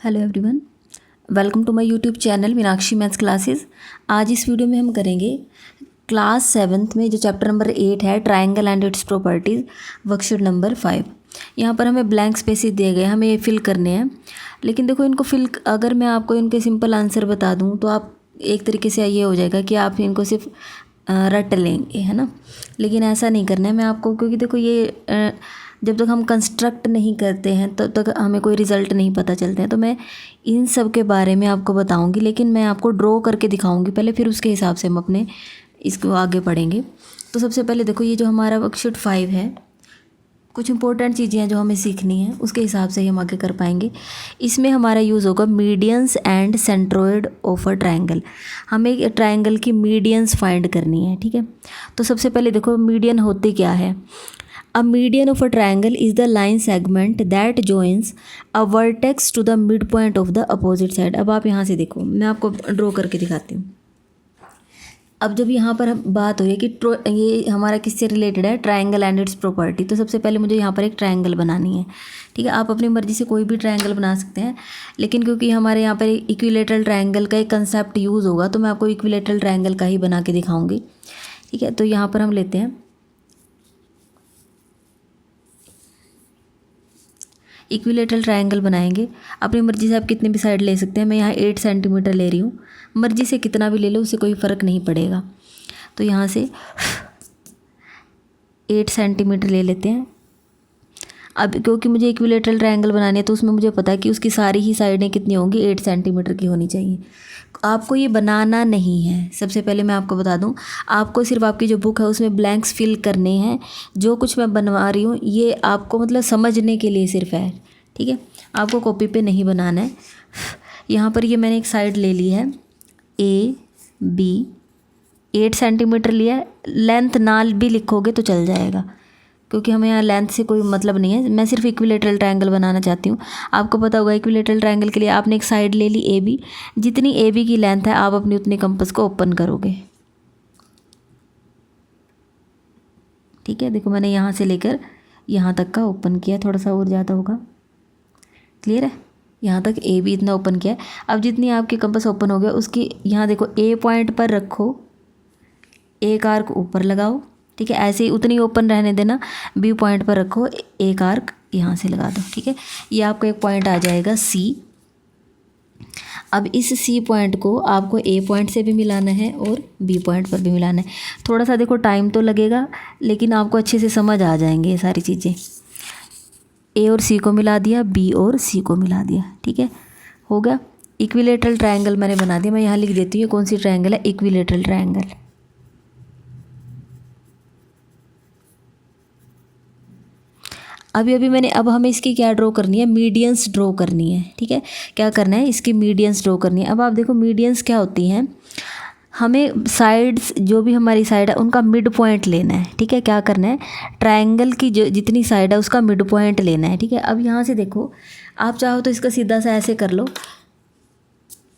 Hello everyone, welcome to my YouTube channel Meenakshi maths classes. आज इस video में हम करेंगे क्लास 7th में जो चैप्टर नंबर 8 है triangle and it's properties, worksheet number 5। यहाँ पर हमें ब्लैंक स्पेसेस दिए गए हैं, हमें ये फिल करने हैं। लेकिन देखो इनको फिल, अगर मैं आपको इनके सिंपल आंसर बता दूँ तो आप एक तरीके से ये हो जाएगा कि आप इनको सिर्फ रट लेंगे, है ना। लेकिन ऐसा नहीं करना है मैं आपको, क्योंकि देखो ये जब तक हम कंस्ट्रक्ट नहीं करते हैं तब तक हमें कोई रिज़ल्ट नहीं पता चलते हैं। तो मैं इन सब के बारे में आपको बताऊंगी, लेकिन मैं आपको ड्रॉ करके दिखाऊंगी पहले, फिर उसके हिसाब से हम अपने इसको आगे पढ़ेंगे। तो सबसे पहले देखो ये जो हमारा वर्कशीट 5 है, कुछ इंपॉर्टेंट चीज़ें हैं जो हमें सीखनी है, उसके हिसाब से ही हम आगे कर पाएंगे। इसमें हमारा यूज़ होगा medians and centroid of a triangle. हमें एक ट्रायंगल की मीडियंस फाइंड करनी है, ठीक है। तो सबसे पहले देखो मीडियन होती क्या है। A median of a triangle is the line segment that joins a vertex to the midpoint of the opposite side। अब आप यहाँ से देखो, मैं आपको ड्रॉ करके दिखाती हूँ। अब जब यहाँ पर बात हो रही है कि ये हमारा किससे रिलेटेड है, ट्रायंगल एंड इट्स प्रॉपर्टी। तो सबसे पहले मुझे यहाँ पर एक ट्रायंगल बनानी है, ठीक है। आप अपनी मर्जी से कोई भी ट्रायंगल बना सकते हैं, लेकिन क्योंकि हमारे यहाँ पर इक्विलेटरल ट्रायंगल का एक कंसेप्ट यूज़ होगा तो मैं आपको इक्विलेटरल ट्रायंगल का ही बना के दिखाऊंगी, ठीक है। तो यहाँ पर हम लेते हैं इक्विलेटरल ट्रायंगल बनाएंगे। अपनी मर्जी से आप कितने भी साइड ले सकते हैं। मैं यहाँ 8 सेंटीमीटर ले रही हूँ, मर्जी से कितना भी ले लो, उससे कोई फ़र्क नहीं पड़ेगा। तो यहाँ से 8 सेंटीमीटर ले लेते हैं। अब क्योंकि मुझे इक्विलेटरल ट्रायंगल बनाने है तो उसमें मुझे पता है कि उसकी सारी ही साइडें कितनी होंगी, 8 सेंटीमीटर की होनी चाहिए। आपको ये बनाना नहीं है, सबसे पहले मैं आपको बता दूं, आपको सिर्फ आपकी जो बुक है उसमें ब्लैंक्स फिल करने हैं। जो कुछ मैं बनवा रही हूँ ये आपको मतलब समझने के लिए सिर्फ है, ठीक है। आपको कॉपी पे नहीं बनाना है। यहाँ पर ये मैंने एक साइड ले ली है ए बी, 8 सेंटीमीटर लिया है। लेंथ ना भी लिखोगे तो चल जाएगा, क्योंकि हमें यहाँ लेंथ से कोई मतलब नहीं है। मैं सिर्फ इक्विलेटरल ट्रायंगल बनाना चाहती हूँ। आपको पता होगा इक्विलेटरल ट्रायंगल के लिए आपने एक साइड ले ली ए बी, जितनी ए बी की लेंथ है आप अपनी उतनी कंपास को ओपन करोगे, ठीक है। देखो मैंने यहाँ से लेकर यहाँ तक का ओपन किया, थोड़ा सा और ज़्यादा होगा, क्लियर है। यहाँ तक ए बी इतना ओपन किया है। अब जितनी आपकी कंपास ओपन हो गया उसकी यहाँ देखो ए पॉइंट पर रखो, एक आर्क ऊपर लगाओ, ठीक है। ऐसे ही उतनी ओपन रहने देना। बी पॉइंट पर रखो, एक आर्क यहाँ से लगा दो, ठीक है। ये आपका एक पॉइंट आ जाएगा सी। अब इस सी पॉइंट को आपको ए पॉइंट से भी मिलाना है और बी पॉइंट पर भी मिलाना है। थोड़ा सा देखो टाइम तो लगेगा, लेकिन आपको अच्छे से समझ आ जाएंगे ये सारी चीज़ें। ए और सी को मिला दिया, बी और सी को मिला दिया, ठीक है, हो गया। इक्विलेटरल ट्रायंगल मैंने बना दिया। मैं यहाँ लिख देती हूँ कौन सी ट्रायंगल है, इक्विलेटरल ट्रायंगल। अभी मैंने, अब हमें इसकी क्या ड्रॉ करनी है, मीडियंस ड्रॉ करनी है, ठीक है। क्या करना है, इसकी मीडियंस ड्रॉ करनी है। अब आप देखो मीडियंस क्या होती हैं, हमें साइड्स, जो भी हमारी साइड है उनका मिड पॉइंट लेना है, ठीक है। क्या करना है, ट्रायंगल की जो जितनी साइड है उसका मिड पॉइंट लेना है, ठीक है। अब यहाँ से देखो, आप चाहो तो इसका सीधा सा ऐसे कर लो।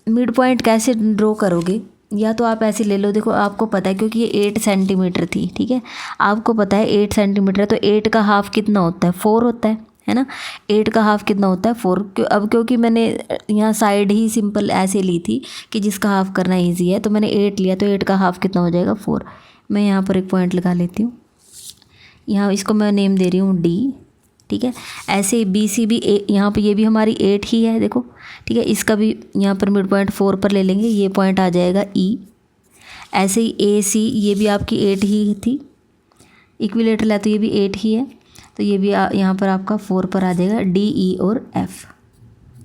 मिड पॉइंट कैसे ड्रॉ करोगे, या तो आप ऐसे ले लो। देखो आपको पता है क्योंकि ये 8 सेंटीमीटर थी, ठीक है। आपको पता है 8 सेंटीमीटर है तो 8 का हाफ कितना होता है, 4 होता है ना। 8 का हाफ कितना होता है, 4। अब क्योंकि मैंने यहाँ साइड ही सिंपल ऐसे ली थी कि जिसका हाफ करना ईजी है, तो मैंने 8 लिया, तो 8 का हाफ कितना हो जाएगा, 4। मैं यहाँ पर एक पॉइंट लगा लेती हूँ, यहाँ इसको मैं नेम दे रही हूँ डी, ठीक है। ऐसे ही बी सी भी यहाँ पर ये भी हमारी 8 ही है, देखो, ठीक है। इसका भी यहाँ पर मिड पॉइंट 4 पर ले लेंगे, ये पॉइंट आ जाएगा ई। ऐसे ही ए सी, ये भी आपकी 8 ही थी, इक्विलेटरल है तो ये भी 8 ही है, तो ये भी यहाँ पर आपका 4 पर आ जाएगा, डी ई और एफ,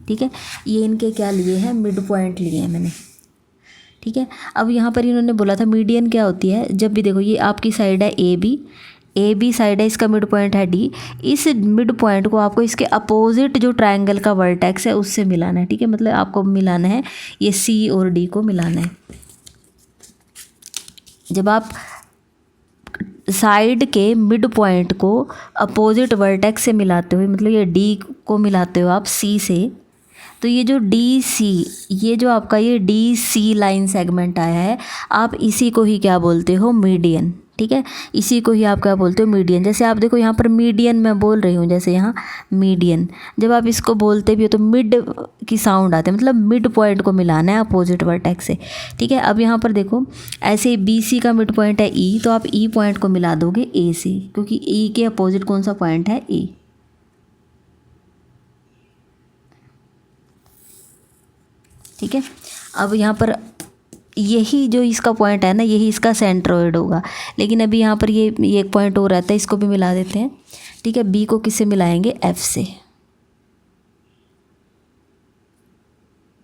ठीक है। ये इनके क्या लिए हैं, मिड पॉइंट लिए हैं मैंने, ठीक है। अब यहाँ पर इन्होंने बोला था मीडियन क्या होती है। जब भी देखो ये आपकी साइड है ए बी साइड है, इसका मिड पॉइंट है डी। इस मिड पॉइंट को आपको इसके अपोजिट जो ट्रायंगल का वर्टेक्स है उससे मिलाना है, ठीक है। मतलब आपको मिलाना है ये सी और डी को मिलाना है। जब आप साइड के मिड पॉइंट को अपोजिट वर्टेक्स से मिलाते हो, मतलब ये डी को मिलाते हो आप सी से, तो ये जो डी सी, ये जो आपका ये डी सी लाइन सेगमेंट आया है, आप इसी को ही क्या बोलते हो, मीडियन, ठीक है, इसी को ही आप क्या बोलते हो, मीडियन। जैसे आप देखो यहाँ पर मीडियन मैं बोल रही हूँ, जैसे यहाँ मीडियन, जब आप इसको बोलते भी हो तो मिड की साउंड आती है, मतलब मिड पॉइंट को मिलाना है अपोजिट वर्टेक्स से, ठीक है। अब यहाँ पर देखो ऐसे बी सी का मिड पॉइंट है ई, तो आप ई पॉइंट को मिला दोगे ए से, क्योंकि ई के अपोजिट कौन सा पॉइंट है, ए। ठीक है, अब यहाँ पर यही जो इसका पॉइंट है ना, यही इसका सेंट्रोइड होगा, लेकिन अभी यहाँ पर ये एक पॉइंट और रहता है, इसको भी मिला देते हैं। ठीक है, बी को किससे मिलाएंगे, एफ से,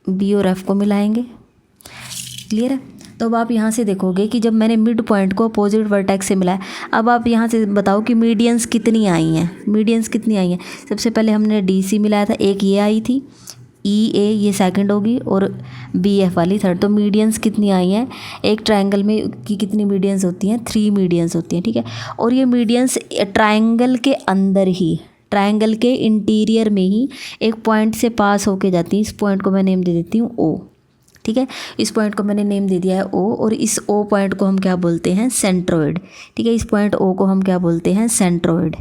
बी और एफ को मिलाएंगे। क्लियर है। तो अब आप यहाँ से देखोगे कि जब मैंने मिड पॉइंट को अपोजिट वर्टेक्स से मिलाया, अब आप यहाँ से बताओ कि मीडियंस कितनी आई हैं, मीडियंस कितनी आई हैं। सबसे पहले हमने डी सी मिलाया था, एक ये आई थी, ई ए ये सेकंड होगी, और बी एफ वाली थर्ड। तो मीडियंस कितनी आई हैं, एक ट्रायंगल में की कितनी मीडियंस होती हैं, 3 मीडियंस होती हैं। ठीक है, और ये मीडियंस ट्रायंगल के अंदर ही, ट्रायंगल के इंटीरियर में ही एक पॉइंट से पास होके जाती हैं। इस पॉइंट को मैं नेम दे देती हूँ ओ। ठीक है, इस पॉइंट को मैंने नेम दे दिया है ओ, और इस ओ पॉइंट को हम क्या बोलते हैं, सेंट्रोइड। ठीक है, इस पॉइंट ओ को हम क्या बोलते हैं, सेंट्रोइड।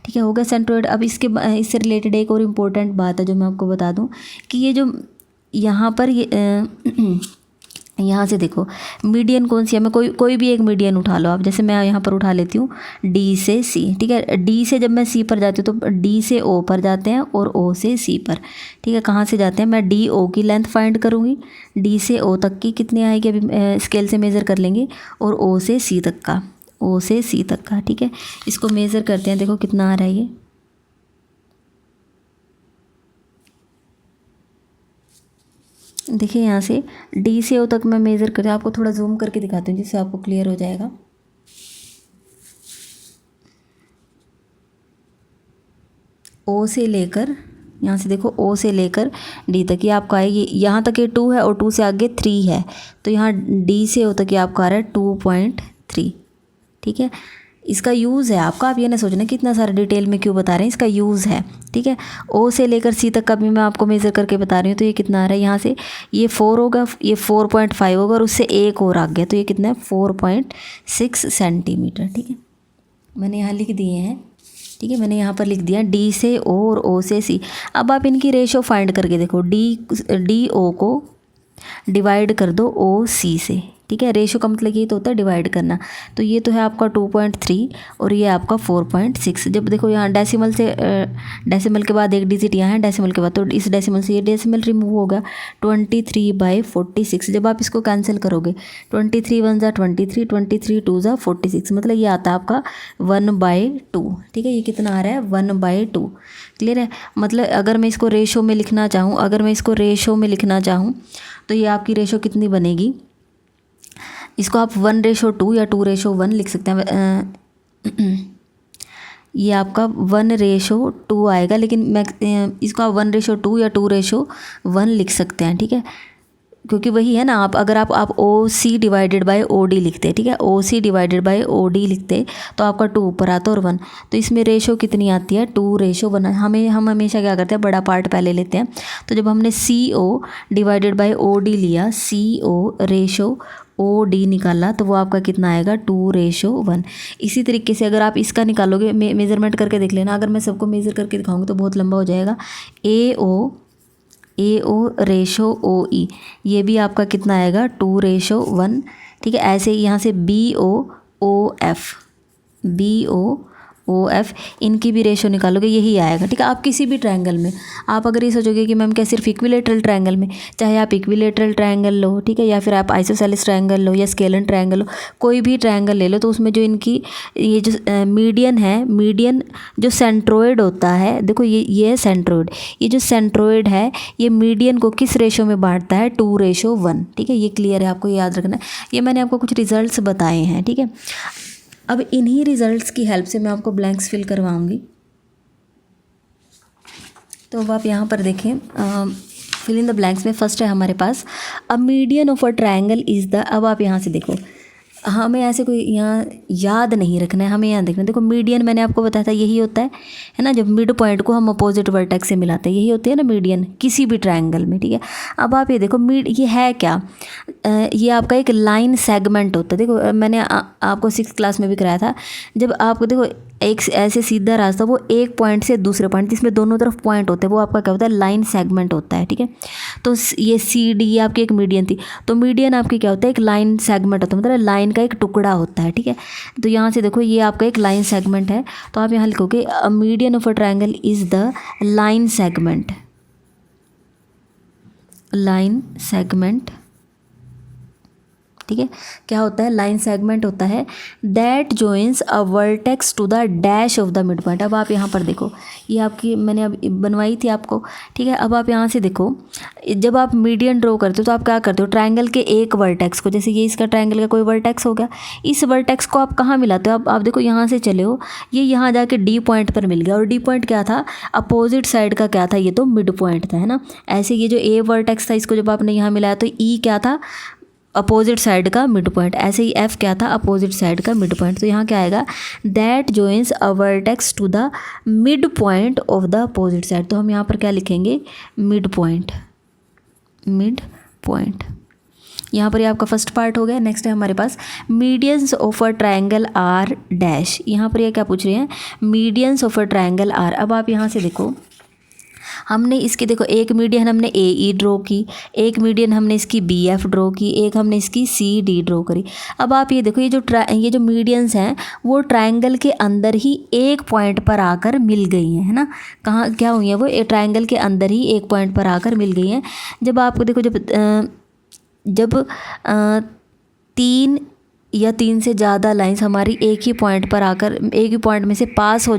ठीक है, हो गया सेंट्रोइड। अब इससे रिलेटेड एक और इम्पोर्टेंट बात है जो मैं आपको बता दूं कि ये जो यहाँ पर ये यहाँ से देखो मीडियन कौन सी है, मैं कोई भी एक मीडियन उठा लो आप। जैसे मैं यहाँ पर उठा लेती हूँ डी से सी। ठीक है, डी से जब मैं सी पर जाती हूँ तो डी से ओ पर जाते हैं और ओ से सी पर। ठीक है, कहाँ से जाते हैं, मैं डी ओ की लेंथ फाइंड करूँगी, डी से ओ तक की कितनी आएगी अभी स्केल से मेज़र कर लेंगे, और ओ से सी तक का, ओ से सी तक का। ठीक है, इसको मेज़र करते हैं, देखो कितना आ रहा है ये। देखिए यहाँ से डी से ओ तक मैं मेज़र करती हूँ, आपको थोड़ा जूम करके दिखाती हूँ जिससे आपको क्लियर हो जाएगा। ओ से लेकर यहाँ से देखो ओ से लेकर डी तक ये आपका है, ये यहाँ तक ये 2 है और 2 से आगे 3 है, तो यहाँ डी से ओ तक ये आपका आ रहा है 2.3। ठीक है, इसका यूज़ है आपका, आप ये ना सोचना कि इतना सारा डिटेल में क्यों बता रहे हैं, इसका यूज़ है। ठीक है, ओ से लेकर सी तक का भी मैं आपको मेज़र करके बता रही हूँ। तो ये कितना आ रहा है, यहाँ से ये 4 होगा, ये 4.5 होगा, और उससे एक और आ गया, तो ये कितना है 4.6 सेंटीमीटर। ठीक है, मैंने यहाँ लिख दिए हैं। ठीक है, मैंने यहाँ पर लिख दिया डी से ओ और ओ से सी। अब आप इनकी रेशो फाइंड करके देखो, डी ओ को डिवाइड कर दो ओ सी से। ठीक है, रेशो का मतलब ये तो होता है डिवाइड करना। तो ये तो है आपका 2.3 और ये आपका 4.6। जब देखो यहाँ डेसिमल से डेसिमल के बाद एक डिजिट यहाँ है डेसिमल के बाद, तो इस डेसिमल से ये डेसिमल रिमूव होगा, 23/46। जब आप इसको कैंसिल करोगे 23 1 ज़ा 23, 23 2 ज़ा 46, मतलब ये आता है आपका 1/2। ठीक है, ये कितना आ रहा है 1/2। क्लियर है। मतलब अगर मैं इसको रेशो में लिखना चाहूँ, तो ये आपकी रेशो कितनी बनेगी, इसको आप 1:2 या 2:1 लिख सकते हैं। ये आपका 1:2 आएगा, लेकिन मैं इसको आप 1:2 या 2:1 लिख सकते हैं। ठीक है, क्योंकि वही है ना, अगर आप O C divided by O D लिखते, ठीक है, O C divided by O D लिखते तो आपका 2 ऊपर आता और 1, तो इसमें रेशो कितनी आती है 2:1। हम हमेशा क्या करते हैं, बड़ा पार्ट पहले लेते हैं। तो जब हमने सी O divided by O D लिया, सी ओ रेशो ओ डी निकाला, तो वो आपका कितना आएगा 2:1। इसी तरीके से अगर आप इसका निकालोगे, मेज़रमेंट करके देख लेना, अगर मैं सबको मेज़र करके दिखाऊंगी तो बहुत लंबा हो जाएगा। ए ओ रेशो ओ ई, ये भी आपका कितना आएगा 2:1। ठीक है, ऐसे ही यहाँ से बी ओ एफ इनकी भी रेशो निकालोगे, यही आएगा। ठीक है, आप किसी भी ट्रायंगल में, आप अगर ये सोचोगे कि मैम क्या सिर्फ इक्विलेटरल ट्रायंगल में, चाहे आप इक्विलेटरल ट्रायंगल लो, ठीक है, या फिर आप आइसोसेलेस ट्रायंगल लो या स्केलन ट्रायंगल लो, कोई भी ट्रायंगल ले लो, तो उसमें जो इनकी ये जो मीडियन जो सेंट्रोइड होता है, देखो ये है सेंट्रोइड, ये जो सेंट्रोइड है ये मीडियन को किस रेशो में बांटता है 2:1। ठीक है, ये क्लियर है, आपको याद रखना है। ये मैंने आपको कुछ रिजल्ट्स बताए हैं। ठीक है, अब इन्हीं रिजल्ट्स की हेल्प से मैं आपको ब्लैंक्स फिल करवाऊंगी। तो अब आप यहाँ पर देखें, फिल इन द ब्लैंक्स में फर्स्ट है हमारे पास a median of a triangle is the. अब आप यहाँ से देखो, हमें ऐसे कोई यहाँ याद नहीं रखना है, हमें यहाँ देखना है। देखो मीडियन मैंने आपको बताया था यही होता है ना, जब मिड पॉइंट को हम अपोजिट वर्टेक्स से मिलाते हैं, यही होती है ना मीडियन किसी भी ट्रायंगल में, ठीक है। अब आप ये देखो ये है क्या, ये आपका एक लाइन सेगमेंट होता है। देखो मैंने आपको 6th क्लास में भी कराया था, जब आपको देखो एक ऐसे सीधा रास्ता, वो एक पॉइंट से दूसरे पॉइंट जिसमें दोनों तरफ पॉइंट होते हैं, वो आपका क्या होता है, लाइन सेगमेंट होता है, ठीक है। तो ये CD आपकी एक मीडियन थी, तो मीडियन आपकी क्या होता है, एक लाइन सेगमेंट होता है, मतलब लाइन का एक टुकड़ा होता है, ठीक है। तो यहाँ से देखो ये आपका एक लाइन सेगमेंट है, तो आप यहाँ लिखोगे a median of a triangle is the line segment, line segment, ठीक है। क्या होता है, लाइन सेगमेंट होता है that joins a vertex to the dash of the midpoint. अब आप यहाँ पर देखो, ये आपकी मैंने अब बनवाई थी आपको, ठीक है। अब आप यहाँ से देखो, जब आप मीडियन ड्रॉ करते हो तो आप क्या करते हो, ट्रायंगल के एक वर्टेक्स को, जैसे ये इसका ट्रायंगल का कोई वर्टेक्स हो गया, इस वर्टेक्स को आप कहाँ मिलाते हो, आप देखो यहाँ से चले हो, ये यहाँ जाके D पॉइंट पर मिल गया, और D पॉइंट क्या था, अपोजिट साइड का क्या था, ये तो मिड पॉइंट था, है ना। ऐसे ये जो A वर्टेक्स था, इसको जब आपने यहाँ मिलाया तो E क्या था, अपोजिट साइड का मिड पॉइंट। ऐसे ही F क्या था, अपोजिट साइड का मिड पॉइंट। तो यहाँ क्या आएगा, that joins a vertex to the midpoint of the opposite side. तो हम यहाँ पर क्या लिखेंगे, मिड पॉइंट, मिड पॉइंट। यहाँ पर ये आपका फर्स्ट पार्ट हो गया। नेक्स्ट है हमारे पास medians of a triangle are dash. यहाँ पर ये क्या पूछ रहे हैं, medians of a triangle are. अब आप यहाँ से देखो, हमने इसकी देखो एक मीडियन हमने AE ड्रॉ की, एक मीडियन हमने इसकी BF ड्रॉ की, एक हमने इसकी CD ड्रॉ करी। अब आप ये देखो, ये जो मीडियंस हैं वो ट्रायंगल के अंदर ही एक पॉइंट पर आकर मिल गई हैं, है ना। कहाँ क्या हुई है, वो ट्रायंगल के अंदर ही एक पॉइंट पर आकर मिल गई हैं। जब आपको देखो, जब 3 या 3 से ज़्यादा लाइंस हमारी एक ही पॉइंट पर आकर एक ही पॉइंट में से पास हो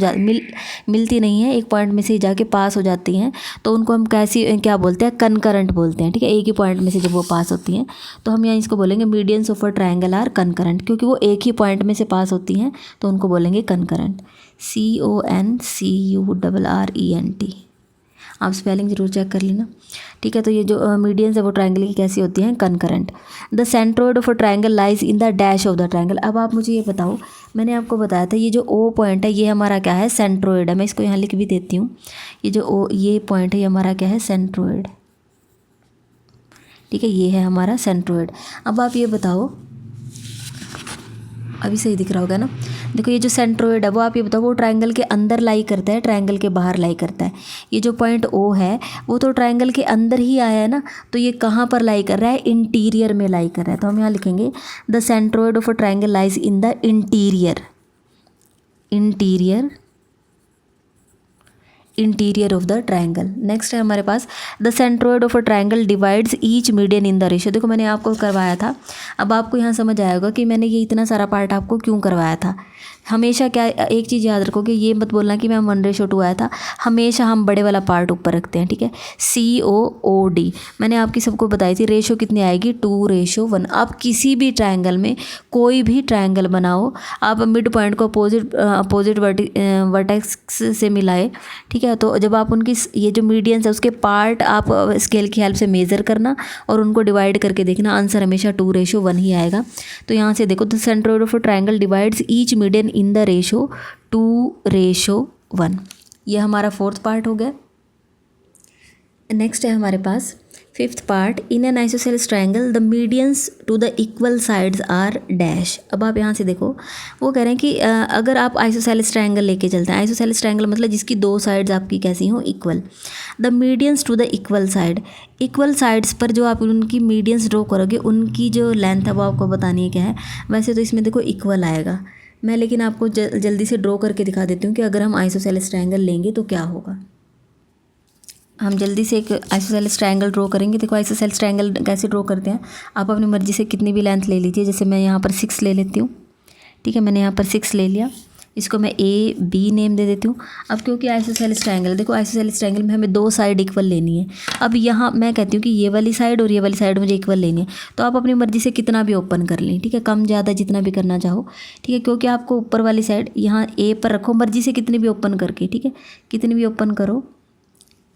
मिलती नहीं है, एक पॉइंट में से जाके पास हो जाती हैं, तो उनको हम क्या बोलते हैं, कनकरेंट बोलते हैं, ठीक है। एक ही पॉइंट में से जब वो पास होती हैं तो हम यहाँ इसको बोलेंगे medians of a triangle are concurrent, क्योंकि वो एक ही पॉइंट में से पास होती हैं तो उनको बोलेंगे कनकरेंट, CONCURRENT। आप स्पेलिंग जरूर चेक कर लेना, ठीक है। तो ये जो मीडियंस है वो ट्रायंगल की कैसी होती हैं, concurrent. The centroid of a triangle lies in the dash of the triangle. अब आप मुझे ये बताओ, मैंने आपको बताया था ये जो O पॉइंट है ये हमारा क्या है, सेंट्रोइड है। मैं इसको यहाँ लिख भी देती हूँ, ये जो ये पॉइंट है ये हमारा क्या है, सेंट्रोइड, ठीक है। ये है हमारा सेंट्रोइड। अब आप ये बताओ, अभी सही दिख रहा होगा ना। देखो ये जो सेंट्रोइड है वो आप ये बताओ, वो ट्रायंगल के अंदर लाई करता है, ट्रायंगल के बाहर लाई करता है। ये जो पॉइंट O है वो तो ट्रायंगल के अंदर ही आया है ना, तो ये कहाँ पर लाई कर रहा है, इंटीरियर में लाई कर रहा है। तो हम यहाँ लिखेंगे the centroid of a triangle lies in the interior, interior of the triangle. Next है हमारे पास the centroid of a triangle divides each median in the ratio. देखो मैंने आपको करवाया था, अब आपको यहाँ समझ आएगा कि मैंने ये इतना सारा पार्ट आपको क्यों करवाया था। हमेशा क्या, एक चीज़ याद रखो कि ये मत बोलना कि मैम 1:2 आया था, हमेशा हम बड़े वाला पार्ट ऊपर रखते हैं, ठीक है। COOD मैंने आपकी सबको बताई थी, रेशो कितनी आएगी, 2:1। आप किसी भी ट्रायंगल में कोई भी ट्रायंगल बनाओ, आप मिड पॉइंट को अपोजिट वर्टेक्स से मिलाए, ठीक है। तो जब आप उनकी ये जो मीडियंस है उसके पार्ट आप स्केल की हेल्प से मेज़र करना और उनको डिवाइड करके देखना, आंसर हमेशा 2:1 ही आएगा। तो यहाँ से देखो, the centroid of a triangle divides each median in the ratio 2:1। ये हमारा 4th पार्ट हो गया। नेक्स्ट है हमारे पास 5th part, in an isosceles triangle the medians to the equal sides are dash. अब आप यहाँ से देखो, वो कह रहे हैं कि अगर आप आइसोसेलेस ट्रायंगल लेके चलते हैं, आइसोसेलेस ट्रायंगल मतलब जिसकी 2 साइड्स आपकी कैसी हो, equal, the medians to the equal side, equal sides पर जो आप उनकी मीडियंस ड्रॉ करोगे उनकी जो लेंथ है वो आपको बतानी है क्या है। वैसे तो इसमें देखो इक्वल आएगा, मैं लेकिन आपको जल्दी से ड्रॉ करके दिखा देती हूँ कि अगर हम आइसोसेलेस ट्रायंगल लेंगे तो क्या होगा। हम जल्दी से एक आइसोसेलेस ट्रायंगल ड्रॉ करेंगे। देखो आइसोसेलेस ट्रायंगल कैसे ड्रॉ करते हैं, आप अपनी मर्ज़ी से कितनी भी लेंथ ले लीजिए। जैसे मैं यहाँ पर 6 ले लेती हूँ, ठीक है। मैंने यहाँ पर 6 ले लिया, इसको मैं A B नेम दे देती हूँ। अब क्योंकि आइसोसेलेस ट्रायंगल, देखो आइसोसेलेस ट्रायंगल में हमें 2 साइड इक्वल लेनी है। अब यहाँ मैं कहती हूँ कि ये वाली साइड और ये वाली साइड मुझे इक्वल लेनी है, तो आप अपनी मर्ज़ी से कितना भी ओपन कर लें, ठीक है, कम ज़्यादा जितना भी करना चाहो, ठीक है। क्योंकि आपको ऊपर वाली साइड यहाँ A पर रखो मर्ज़ी से, कितनी भी ओपन करके, ठीक है, कितनी भी ओपन करो।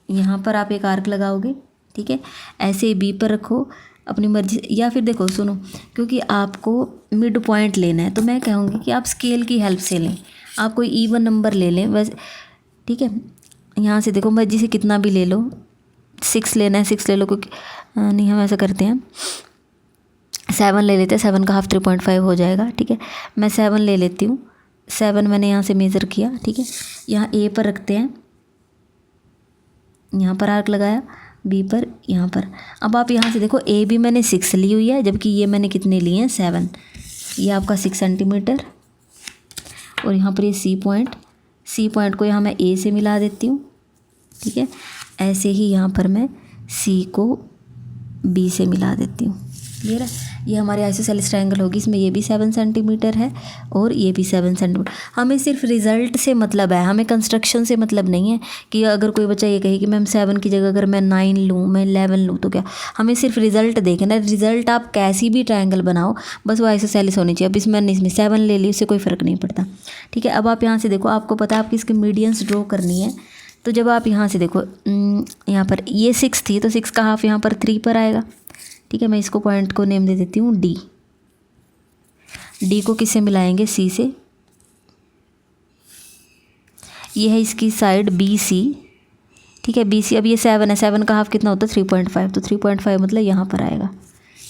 यहाँ पर आप एक आर्क लगाओगे, ठीक है, ऐसे B पर रखो, अपनी मर्जी, या फिर देखो सुनो, क्योंकि आपको मिड पॉइंट लेना है तो मैं कहूँगी कि आप स्केल की हेल्प से लें, आप कोई इवन नंबर ले लें बस, ठीक है। यहाँ से देखो मर्जी से कितना भी ले लो, 6 लेना है 6 ले लो, क्योंकि नहीं हम ऐसा करते हैं 7 ले लेते हैं, 7 का हाफ 3.5 हो जाएगा, ठीक है। मैं 7 ले लेती हूँ, 7 मैंने यहाँ से मेज़र किया, ठीक है। यहाँ ए पर रखते हैं, यहाँ पर आर्क लगाया, बी पर, यहाँ पर। अब आप यहाँ से देखो ए भी मैंने 6 ली हुई है, जबकि ये मैंने कितने लिए हैं 7, ये आपका 6 सेंटीमीटर। और यहाँ पर ये सी पॉइंट को यहाँ मैं ए से मिला देती हूँ, ठीक है। ऐसे ही यहाँ पर मैं सी को बी से मिला देती हूँ, क्लियर है। ये हमारे आइसोसेलेस ट्रायंगल होगी, इसमें ये भी 7 सेंटीमीटर है और ये भी 7 सेंटीमीटर। हमें सिर्फ रिज़ल्ट से मतलब है, हमें कंस्ट्रक्शन से मतलब नहीं है कि अगर कोई बच्चा ये कहे कि मैम 7 की जगह अगर मैं 9 लूँ, मैं 11 लूँ तो क्या, हमें सिर्फ रिज़ल्ट देखना है। रिज़ल्ट आप कैसी भी ट्रायंगल बनाओ, बस वो आइसोसेलेस होनी चाहिए। अब इसमें 7 ले ली, उससे कोई फ़र्क नहीं पड़ता, ठीक है। अब आप यहाँ से देखो, आपको पता है आपकी इसकी मीडियंस ड्रॉ करनी है, तो जब आप यहाँ से देखो, यहाँ पर ये 6 थी तो 6 का हाफ यहाँ पर 3 पर आएगा, ठीक है। मैं इसको पॉइंट को नेम दे देती हूँ डी। डी को किससे मिलाएंगे, सी से। ये है इसकी साइड बी सी, ठीक है, बी सी। अब ये 7 है, 7 का हाफ कितना होता है 3.5, तो 3.5 मतलब यहाँ पर आएगा।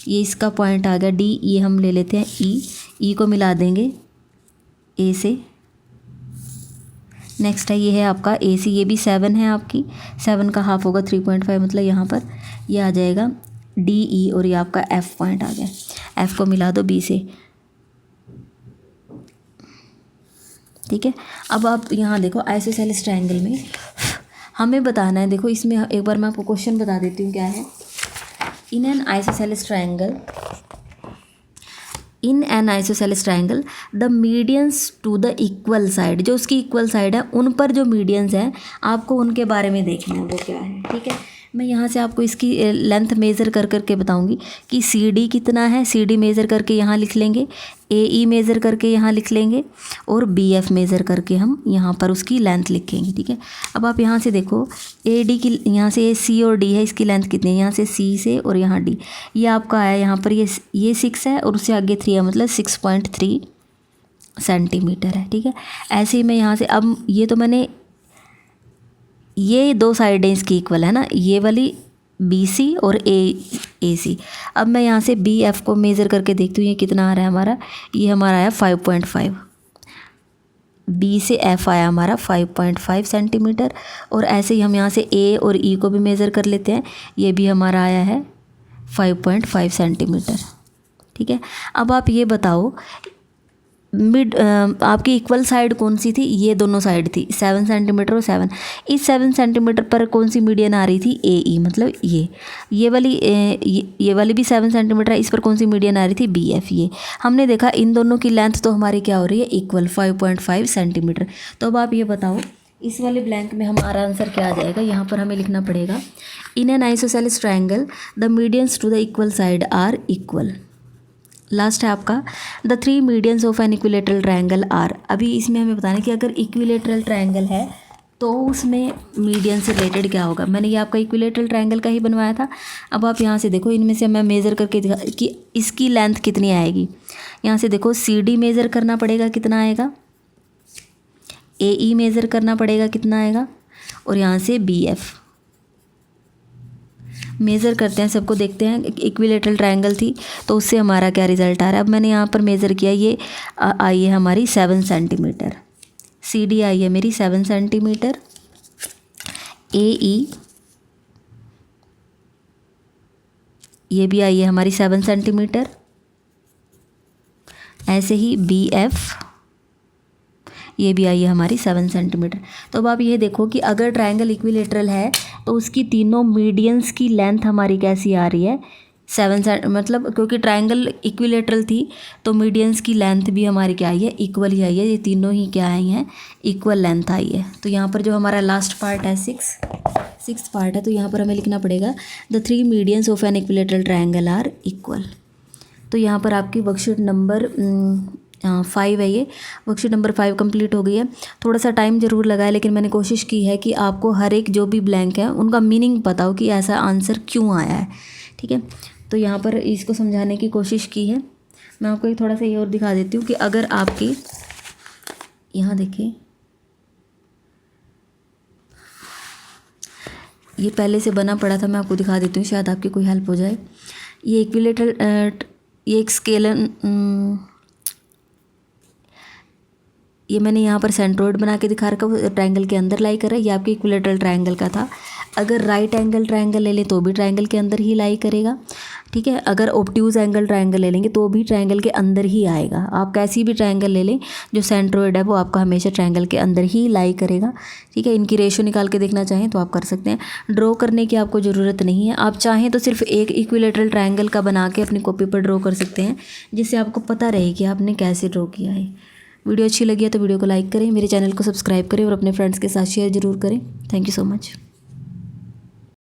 ये इसका पॉइंट आ गया डी। ये हम ले लेते हैं ई को मिला देंगे ए से। नेक्स्ट है, ये है आपका ए सी, ये भी 7 है आपकी, 7 का हाफ होगा 3.5 मतलब यहाँ पर ये आ जाएगा डी ई। और ये आपका एफ पॉइंट आ गया, एफ को मिला दो बी से, ठीक है। अब आप यहाँ देखो आइसोसेलेस ट्रायंगल में हमें बताना है, देखो इसमें एक बार मैं आपको क्वेश्चन बता देती हूँ क्या है। In an isosceles triangle the medians to the equal side, जो उसकी इक्वल साइड है उन पर जो मीडियंस हैं आपको उनके बारे में देखना है वो क्या है, ठीक है। मैं यहाँ से आपको इसकी लेंथ मेज़र कर करके बताऊँगी कि सी डी कितना है, सी डी मेज़र करके यहाँ लिख लेंगे, ए ई मेज़र करके यहाँ लिख लेंगे और बी एफ मेज़र करके हम यहाँ पर उसकी लेंथ लिखेंगे, ठीक है। अब आप यहाँ से देखो ए डी की, यहाँ से सी और डी है, इसकी लेंथ कितनी है, यहाँ से सी से और यहाँ डी, ये आपका आया यहाँ पर ये 6 है और उससे आगे 3 है, मतलब 6.3 सेंटीमीटर है, ठीक है। ऐसे ही मैं यहाँ से, अब ये तो मैंने, ये 2 साइडें इसकी इक्वल है ना, ये वाली बी सी और ए सी। अब मैं यहाँ से बी एफ को मेज़र करके देखती हूँ ये कितना आ रहा है हमारा, ये हमारा आया 5.5, बी से एफ आया हमारा 5.5 सेंटीमीटर। और ऐसे ही हम यहाँ से ए और ई को भी मेज़र कर लेते हैं, ये भी हमारा आया है 5.5 सेंटीमीटर, ठीक है। अब आप ये बताओ मिड आपकी इक्वल साइड कौन सी थी, ये दोनों साइड थी 7 सेंटीमीटर और 7। इस 7 सेंटीमीटर पर कौन सी मीडियन आ रही थी, ए ई, मतलब ये वाली भी 7 सेंटीमीटर है, इस पर कौन सी मीडियन आ रही थी, बी एफ। ये हमने देखा इन दोनों की लेंथ तो हमारी क्या हो रही है, इक्वल 5.5 सेंटीमीटर। तो अब आप ये बताओ इस वाले ब्लैंक में हमारा आंसर क्या आ जाएगा। यहाँ पर हमें लिखना पड़ेगा in an isosceles triangle the medians to the equal side are equal. Last है आपका the 3 medians of an equilateral triangle are. अभी इसमें हमें बताना है कि अगर इक्विलेटरल ट्रायंगल है तो उसमें मीडियन से रिलेटेड क्या होगा। मैंने ये आपका इक्विलेटरल ट्रायंगल का ही बनवाया था। अब आप यहाँ से देखो, इनमें से मैं मेज़र करके दिखा कि इसकी लेंथ कितनी आएगी। यहाँ से देखो सी डी मेज़र करना पड़ेगा, कितना आएगा, ए ई मेज़र करना पड़ेगा, कितना आएगा, और यहाँ से बी एफ मेज़र करते हैं, सबको देखते हैं। इक्विलेटरल ट्रायंगल थी तो उससे हमारा क्या रिज़ल्ट आ रहा है। अब मैंने यहाँ पर मेज़र किया, ये आई है हमारी 7 सेंटीमीटर, सी डी आई है मेरी 7 सेंटीमीटर, ए ई ये भी आई है हमारी 7 सेंटीमीटर, ऐसे ही बी एफ ये भी आई है हमारी 7 सेंटीमीटर। तो अब आप ये देखो कि अगर ट्रायंगल इक्विलेटरल है तो उसकी तीनों मीडियंस की लेंथ हमारी कैसी आ रही है, 7 मतलब क्योंकि ट्रायंगल इक्विलेटरल थी तो मीडियंस की लेंथ भी हमारी क्या आई है, इक्वल ही आई है। ये तीनों ही क्या आई हैं, इक्वल लेंथ आई है। तो यहाँ पर जो हमारा लास्ट पार्ट है 6th पार्ट है, तो यहाँ पर हमें लिखना पड़ेगा the 3 medians of an equilateral triangle are equal. तो यहाँ पर आपकी वर्कशीट नंबर 5 है, ये वर्कशीट नंबर 5 कंप्लीट हो गई है। थोड़ा सा टाइम ज़रूर लगा है, लेकिन मैंने कोशिश की है कि आपको हर एक जो भी ब्लैंक है उनका मीनिंग पता हो कि ऐसा आंसर क्यों आया है, ठीक है। तो यहाँ पर इसको समझाने की कोशिश की है। मैं आपको एक थोड़ा सा ये और दिखा देती हूँ कि अगर आपकी यहाँ देखिए, ये पहले से बना पड़ा था, मैं आपको दिखा देती हूँ, शायद आपकी कोई हेल्प हो जाए। ये इक्विलेटरल, ये एक स्केलर, ये मैंने यहाँ पर सेंट्रोइड बना के दिखा रखा, ट्रायंगल के अंदर लाई कर रहा है। ये आपके इक्विलेटरल ट्रायंगल का था। अगर राइट एंगल ट्रायंगल ले लें तो भी ट्रायंगल के अंदर ही लाई करेगा, ठीक है। अगर ऑब्ट्यूज एंगल ट्रायंगल ले लेंगे तो भी ट्रायंगल के अंदर ही आएगा। आप कैसी भी ट्रायंगल ले लें, जो सेंट्रोइड है वो आपका हमेशा ट्रायंगल के अंदर ही लाई करेगा, ठीक है। इनकी रेशो निकाल के देखना चाहें तो आप कर सकते हैं। ड्रॉ करने की आपको ज़रूरत नहीं है। आप चाहें तो सिर्फ एक इक्विलेटरल ट्रायंगल का बना के अपनी कॉपी पर ड्रॉ कर सकते हैं, जिससे आपको पता रहे कि आपने कैसे ड्रॉ किया है। वीडियो अच्छी लगी है तो वीडियो को लाइक करें, मेरे चैनल को सब्सक्राइब करें और अपने फ्रेंड्स के साथ शेयर ज़रूर करें। Thank you so much.